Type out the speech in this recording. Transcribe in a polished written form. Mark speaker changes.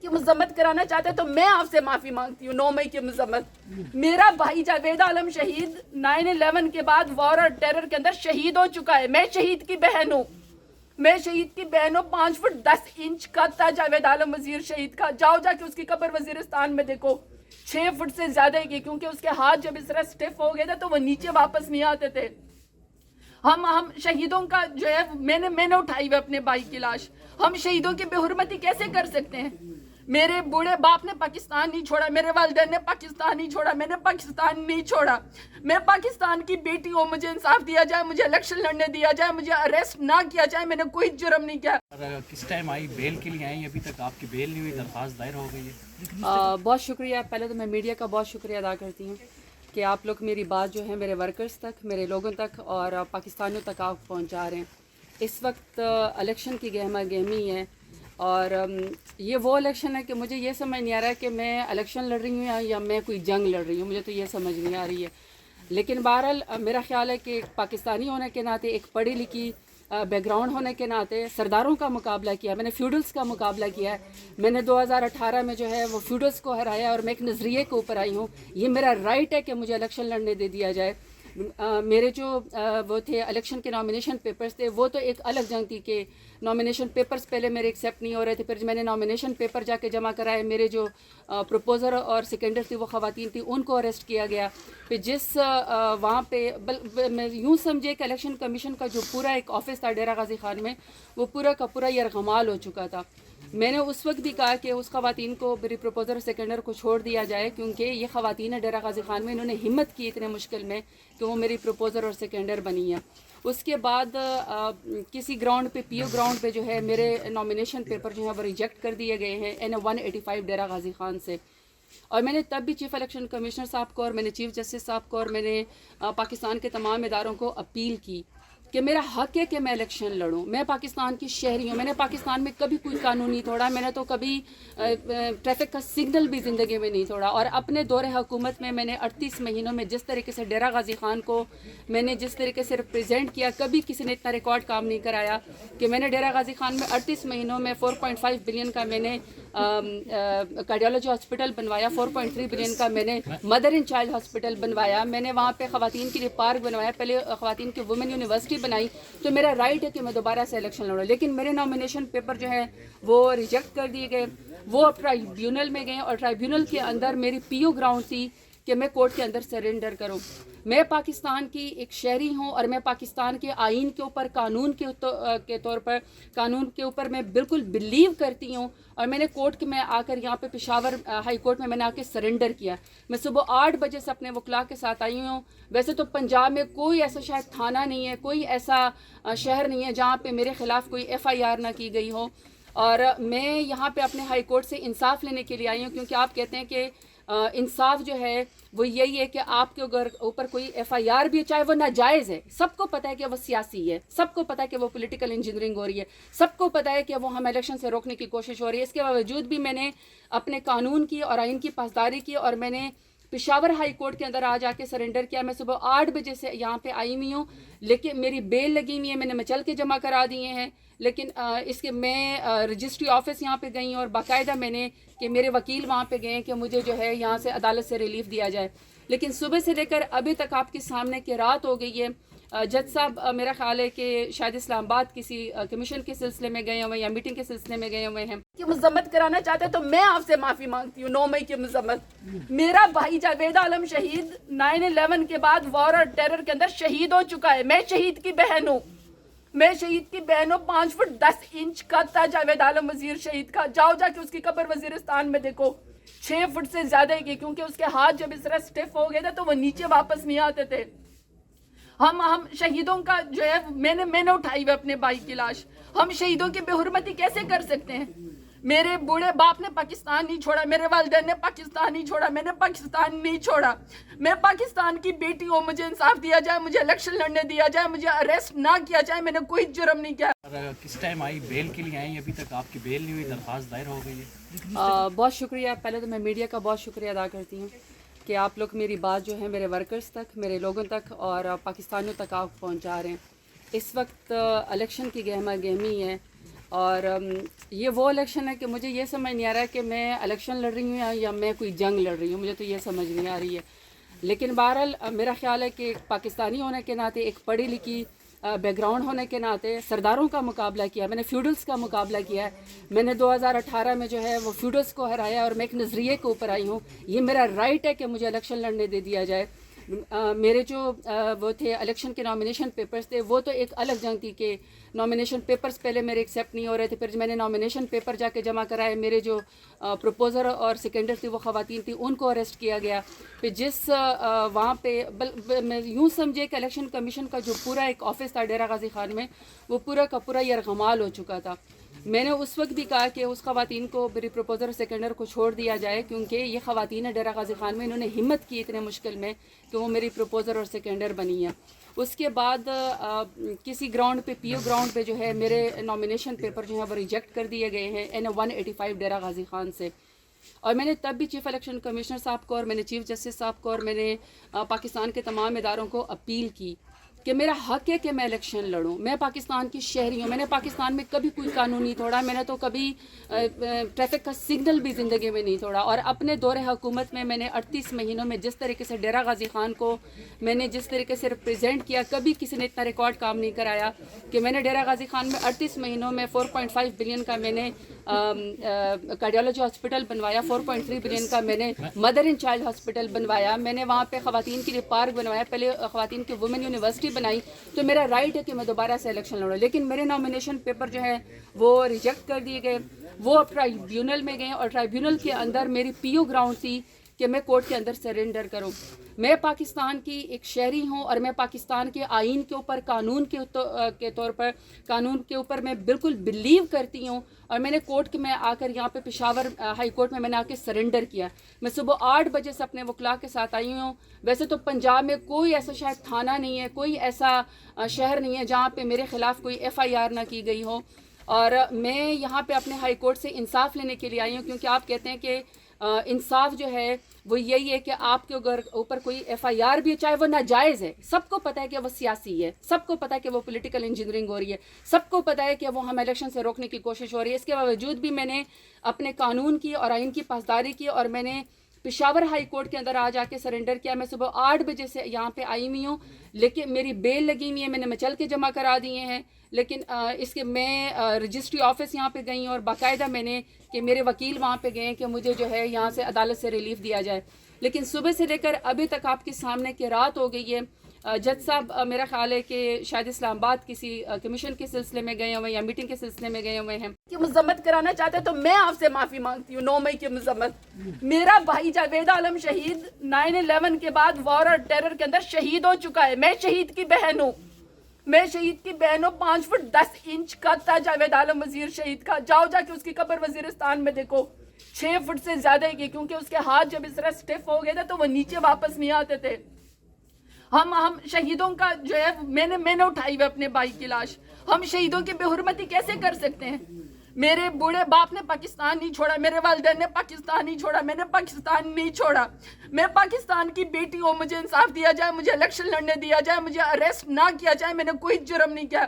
Speaker 1: की मजम्मत कराना चाहते हैं तो मैं आपसे माफ़ी मांगती हूँ। 9 मई की मजम्मत। मेरा भाई जावेद आलम शहीद 9/11 के बाद वॉर और टेरर के अंदर शहीद हो चुका है। मैं शहीद की बहन हूँ। मैं शहीद की बहन हूँ। 5 फुट 10 इंच का था जावेद आलम वजीर शहीद का। जाओ जाके उसकी कब्र वजीरिस्तान में देखो। 6 फुट से ज्यादा की, क्योंकि उसके हाथ जब इस तरह स्टिफ हो गए थे तो वो नीचे वापस नहीं आते थे। हम शहीदों का जो है मैंने उठाई हुई अपने भाई की लाश। हम शहीदों की बेहुरमती कैसे कर सकते हैं? मेरे बूढ़े बाप ने पाकिस्तान नहीं छोड़ा, मेरे वालिदैन ने पाकिस्तान नहीं छोड़ा, मैंने पाकिस्तान नहीं छोड़ा। मैं पाकिस्तान की बेटी हूँ, मुझे इंसाफ दिया जाए, मुझे इलेक्शन लड़ने दिया जाए, मुझे अरेस्ट ना किया जाए। मैंने कोई जुर्म नहीं किया।
Speaker 2: किस टाइम आई, बेल के लिए आई? अभी तक आपकी बेल नहीं हुई, दरख्वास्त दायर हो गई है।
Speaker 3: बहुत शुक्रिया। पहले तो मैं मीडिया का बहुत शुक्रिया अदा करती हूँ कि आप लोग मेरी बात जो है मेरे वर्कर्स तक, मेरे लोगों तक और पाकिस्तानियों तक आप पहुँचा रहे हैं। इस वक्त इलेक्शन की गहमा गहमी है और ये वो इलेक्शन है कि मुझे ये समझ नहीं आ रहा है कि मैं इलेक्शन लड़ रही हूँ या मैं कोई जंग लड़ रही हूँ। मुझे तो ये समझ नहीं आ रही है। लेकिन बहरहाल मेरा ख्याल है कि पाकिस्तानी होने के नाते, एक पढ़ी लिखी बैकग्राउंड होने के नाते सरदारों का मुकाबला किया, मैंने फ्यूडल्स का मुकाबला किया है। मैंने 2018 में जो है वो फ्यूडल्स को हराया और मैं एक नज़रिए के ऊपर आई हूँ। ये मेरा राइट है कि मुझे इलेक्शन लड़ने दे दिया जाए। मेरे जो वो थे इलेक्शन के नॉमिनेशन पेपर्स थे, वो तो एक अलग जंग थी कि नॉमिनेशन पेपर्स पहले मेरे एक्सेप्ट नहीं हो रहे थे। फिर मैंने नॉमिनेशन पेपर जाके जमा कराए, मेरे जो प्रपोज़र और सेकेंडर थी वो ख़वातीन थी, उनको अरेस्ट किया गया। फिर जिस वहाँ पे मैं यूँ समझे कि इलेक्शन कमीशन का जो पूरा एक ऑफिस था डेरा गाजी खान में, वो पूरा का पूरा यरगमाल हो चुका था। मैंने उस वक्त भी कहा कि उस ख़वातीन को, मेरी प्रपोज़र और सेकेंडर को छोड़ दिया जाए, क्योंकि ये ख़वातीन है डेरा गाजी खान में, इन्होंने हिम्मत की इतने मुश्किल में कि वो मेरी प्रपोज़र और सेकेंडर बनी है। उसके बाद किसी ग्राउंड पे, पीओ ग्राउंड पे जो है मेरे नॉमिनेशन पेपर जो है वो रिजेक्ट कर दिए गए हैं NA 185 डेरा गाजी खान से। और मैंने तब भी चीफ़ इलेक्शन कमिश्नर साहब को और मैंने चीफ़ जस्टिस साहब को और मैंने पाकिस्तान के तमाम इदारों को अपील की कि मेरा हक़ है कि मैं इलेक्शन लड़ूं। मैं पाकिस्तान की शहरी हूँ। मैंने पाकिस्तान में कभी कोई कानून नहीं तोड़ा। मैंने तो कभी ट्रैफिक का सिग्नल भी ज़िंदगी में नहीं तोड़ा। और अपने दौरे हुकूमत में मैंने 38 महीनों में जिस तरीके से डेरा गाजी खान को मैंने जिस तरीके से रिप्रेजेंट किया, कभी किसी ने इतना रिकॉर्ड काम नहीं कराया कि मैंने डेरा गाजी खान में 38 महीनों में 4.5 बिलियन का मैंने कार्डियोलॉजी हॉस्पिटल बनवाया, 4.3 बिलियन का मैंने मदर एंड चाइल्ड हॉस्पिटल बनवाया। मैंने वहाँ पे ख़वातीन के लिए पार्क बनवाया, पहले ख़वातीन की वुमेन यूनिवर्सिटी बनाई। तो मेरा राइट है कि मैं दोबारा से इलेक्शन लड़ूँ। लेकिन मेरे नॉमिनेशन पेपर जो है वो रिजेक्ट कर दिए गए। वो अब ट्राइब्यूनल में गए और ट्राइब्यूनल के अंदर मेरी पीओ ग्राउंड थी कि मैं कोर्ट के अंदर सरेंडर करूं। मैं पाकिस्तान की एक शहरी हूं और मैं पाकिस्तान के आइन के ऊपर, कानून के तौर पर, कानून के ऊपर मैं बिल्कुल बिलीव करती हूं। और मैंने कोर्ट में आकर यहाँ पे पेशावर हाई कोर्ट में मैंने आके सरेंडर किया। मैं सुबह 8 बजे से अपने वकला के साथ आई हूँ। वैसे तो पंजाब में कोई ऐसा शायद थाना नहीं है, कोई ऐसा शहर नहीं है जहाँ पे मेरे ख़िलाफ़ कोई FIR ना की गई हो। और मैं यहाँ पे अपने हाई कोर्ट से इंसाफ लेने के लिए आई हूँ, क्योंकि आप कहते हैं कि इंसाफ जो है वो यही है कि आपके ऊपर कोई FIR भी है, चाहे वो नाजायज़ है। सबको पता है कि वो सियासी है, सबको पता है कि वो पॉलिटिकल इंजीनियरिंग हो रही है, सबको पता है कि वो हम इलेक्शन से रोकने की कोशिश हो रही है। इसके बावजूद भी मैंने अपने कानून की और आइन की पासदारी की और मैंने पेशावर हाई कोर्ट के अंदर आज आके सरेंडर किया। मैं सुबह 8 बजे से यहाँ पे आई हुई हूँ, लेकिन मेरी बेल लगी हुई है, मैंने मचल के जमा करा दिए हैं। लेकिन इसके मैं रजिस्ट्री ऑफिस यहाँ पे गई और बाकायदा मैंने कि मेरे वकील वहाँ पे गए कि मुझे जो है यहाँ से अदालत से रिलीफ दिया जाए। लेकिन सुबह से लेकर अभी तक आपके सामने कि रात हो गई है। जज साहब मेरा ख्याल है कि शायद इस्लामाबाद किसी कमीशन के सिलसिले में गए हुए हैं या मीटिंग के सिलसिले में गए हुए हैं।
Speaker 1: की मजम्मत कराना चाहते हैं तो मैं आपसे माफ़ी मांगती हूँ। 9 मई की मजम्मत। मेरा भाई जावेद आलम शहीद 9/11 के बाद वॉर और टेरर के अंदर शहीद हो चुका है। मैं शहीद की बहन हूँ। मैं शहीद की बहन हूँ। 5 फुट 10 इंच का था जावेद आलम वजीर शहीद का। जाओ जाके उसकी कब्र वजीरिस्तान में देखो। 6 फुट से ज्यादा की, क्योंकि उसके हाथ जब इस तरह स्टिफ हो गए थे तो वो नीचे वापस नहीं आते थे। हम शहीदों का जो है मैंने उठाई हुई अपने भाई की लाश। हम शहीदों की बेहुरमती कैसे कर सकते हैं? मेरे बूढ़े बाप ने पाकिस्तान नहीं छोड़ा, मेरे वालिदैन ने पाकिस्तान नहीं छोड़ा, मैंने पाकिस्तान नहीं छोड़ा। मैं पाकिस्तान की बेटी हूँ, मुझे इंसाफ दिया जाए, मुझे इलेक्शन लड़ने दिया जाए, मुझे अरेस्ट ना किया जाए। मैंने कोई जुर्म नहीं किया।
Speaker 2: किस टाइम आई, बेल के लिए आई? अभी तक आपकी बेल नहीं हुई, दरख्वास्त दायर हो गई है।
Speaker 3: बहुत शुक्रिया। पहले तो मैं मीडिया का बहुत शुक्रिया अदा करती हूँ कि आप लोग मेरी बात जो है मेरे वर्कर्स तक, मेरे लोगों तक और पाकिस्तानियों तक आप पहुँचा रहे हैं। इस वक्त इलेक्शन की गहमा गहमी है। اور یہ وہ الیکشن ہے کہ مجھے یہ سمجھ نہیں آ رہا ہے کہ میں الیکشن لڑ رہی ہوں یا میں کوئی جنگ لڑ رہی ہوں، مجھے تو یہ سمجھ نہیں آ رہی ہے. لیکن بہرحال میرا خیال ہے کہ ایک پاکستانی ہونے کے ناطے، ایک پڑھی لکھی بیک گراؤنڈ ہونے کے ناطے سرداروں کا مقابلہ کیا، میں نے فیوڈلز کا مقابلہ کیا ہے. میں نے 2018 میں جو ہے وہ فیوڈلز کو ہرایا اور میں ایک نظریے کے اوپر آئی ہوں. یہ میرا رائٹ ہے کہ مجھے الیکشن لڑنے دے دیا جائے. میرے جو وہ تھے الیکشن کے نامینیشن پیپرز تھے، وہ تو ایک الگ جنگ تھی کہ نامینیشن پیپرز پہلے میرے ایکسیپٹ نہیں ہو رہے تھے. پھر میں نے نامینیشن پیپر جا کے جمع کرائے، میرے جو پروپوزر اور سیکنڈر تھی وہ خواتین تھیں، ان کو اریسٹ کیا گیا. پھر جس وہاں پہ میں یوں سمجھے کہ الیکشن کمیشن کا جو پورا ایک آفس تھا ڈیرہ غازی خان میں، وہ پورا کا پورا یرغمال ہو چکا تھا. میں نے اس وقت بھی کہا کہ اس خواتین کو، میری پروپوزر سیکنڈر کو چھوڑ دیا جائے، کیونکہ یہ خواتین ڈیرہ غازی خان میں انہوں نے ہمت کی اتنے مشکل میں کہ وہ میری پروپوزر اور سیکنڈر بنی ہیں. اس کے بعد کسی گراؤنڈ پہ، پی او گراؤنڈ پہ جو ہے میرے نامینیشن پیپر جو ہیں وہ ریجیکٹ کر دیے گئے ہیں N185 ڈیرہ غازی خان سے. اور میں نے تب بھی چیف الیکشن کمشنر صاحب کو اور میں نے چیف جسٹس صاحب کو اور میں نے پاکستان کے تمام اداروں کو اپیل کی کہ میرا حق ہے کہ میں الیکشن لڑوں. میں پاکستان کی شہری ہوں، میں نے پاکستان میں کبھی کوئی قانون نہیں توڑا، میں نے تو کبھی ٹریفک کا سگنل بھی زندگی میں نہیں توڑا. اور اپنے دور حکومت میں میں نے 38 مہینوں میں جس طریقے سے ڈیرہ غازی خان کو میں نے جس طریقے سے ریپرزینٹ کیا، کبھی کسی نے اتنا ریکارڈ کام نہیں کرایا کہ میں نے ڈیرہ غازی خان میں 38 مہینوں میں 4.5 بلین کا میں نے کارڈیالوجی ہاسپٹل بنوایا، 4.3 بلین کا میں نے مدر اینڈ چائلڈ ہاسپٹل بنوایا. میں نے وہاں پہ خواتین کے لیے پارک بنوایا، پہلے خواتین کی وومن یونیورسٹی بنائی. تو میرا رائٹ ہے کہ میں دوبارہ سے الیکشن لڑوں. لیکن میرے نامینیشن پیپر جو ہے وہ ریجیکٹ کر دیے گئے. وہ اب ٹرائیبیونل میں گئے اور ٹرائیبیونل کے اندر میری پی او گراؤنڈ تھی کہ میں کورٹ کے اندر سرنڈر کروں. میں پاکستان کی ایک شہری ہوں اور میں پاکستان کے آئین کے اوپر، قانون کے طور پر، قانون کے اوپر میں بالکل بلیو کرتی ہوں. اور میں نے کورٹ میں آ کر یہاں پہ پشاور ہائی کورٹ میں نے آ کے سرنڈر کیا. میں صبح 8 بجے سے اپنے وکلاء کے ساتھ آئی ہوں. ویسے تو پنجاب میں کوئی ایسا شاید تھانہ نہیں ہے، کوئی ایسا شہر نہیں ہے جہاں پہ میرے خلاف کوئی FIR نہ کی گئی ہو. اور میں یہاں پہ اپنے ہائی کورٹ سے انصاف لینے کے لیے آئی ہوں، کیونکہ آپ کہتے ہیں کہ انصاف جو ہے وہ یہی ہے کہ آپ کے اوپر کوئی FIR بھی ہے، چاہے وہ ناجائز ہے. سب کو پتہ ہے کہ وہ سیاسی ہے، سب کو پتہ ہے کہ وہ پولیٹیکل انجینئرنگ ہو رہی ہے، سب کو پتہ ہے کہ وہ ہم الیکشن سے روکنے کی کوشش ہو رہی ہے. اس کے باوجود بھی میں نے اپنے قانون کی اور آئین کی پاسداری کی اور میں نے پشاور ہائی کورٹ کے اندر آ کے سرنڈر کیا. میں صبح 8 بجے سے یہاں پہ آئی ہوئی ہوں، لیکن میری بیل لگی ہوئی ہے، میں نے مچل کے جمع کرا دیے ہیں. لیکن اس کے میں رجسٹری آفس یہاں پہ گئی اور باقاعدہ میں نے کہ میرے وکیل وہاں پہ گئے کہ مجھے جو ہے یہاں سے عدالت سے ریلیف دیا جائے. لیکن صبح سے لے کر ابھی تک آپ کے سامنے کہ رات ہو گئی ہے. جج صاحب میرا خیال ہے کہ شاید اسلام آباد کسی کمیشن کے سلسلے میں گئے ہوئے یا میٹنگ کے سلسلے میں گئے ہوئے ہیں.
Speaker 1: کہ مذمت کرانا چاہتے تو میں آپ سے معافی مانگتی ہوں. 9 مئی کی مذمت، میرا بھائی جاوید عالم شہید 9/11 کے بعد وار اور ٹیرر کے اندر شہید ہو چکا ہے. میں شہید کی بہن ہوں، میں شہید کی بہن ہوں. 5 فٹ 10 انچ کا تھا جاوید عالم وزیر شہید کا. جاؤ جا کے اس کی قبر وزیرستان میں دیکھو. 6 فٹ سے زیادہ کی، کیونکہ اس کے ہاتھ جب اس طرح سٹف ہو گئے تھے تو وہ نیچے واپس نہیں آتے تھے. ہم شہیدوں کا جو ہے میں نے اٹھائی ہوئے اپنے بھائی کی لاش. ہم شہیدوں کی بے حرمتی کیسے کر سکتے ہیں؟ میرے بوڑھے باپ نے پاکستان نہیں چھوڑا، میرے والدین نے پاکستان نہیں چھوڑا، میں نے پاکستان نہیں چھوڑا. میں پاکستان کی بیٹی ہوں، مجھے انصاف دیا جائے، مجھے الیکشن لڑنے دیا جائے، مجھے اریسٹ نہ کیا جائے. میں نے کوئی جرم نہیں کیا.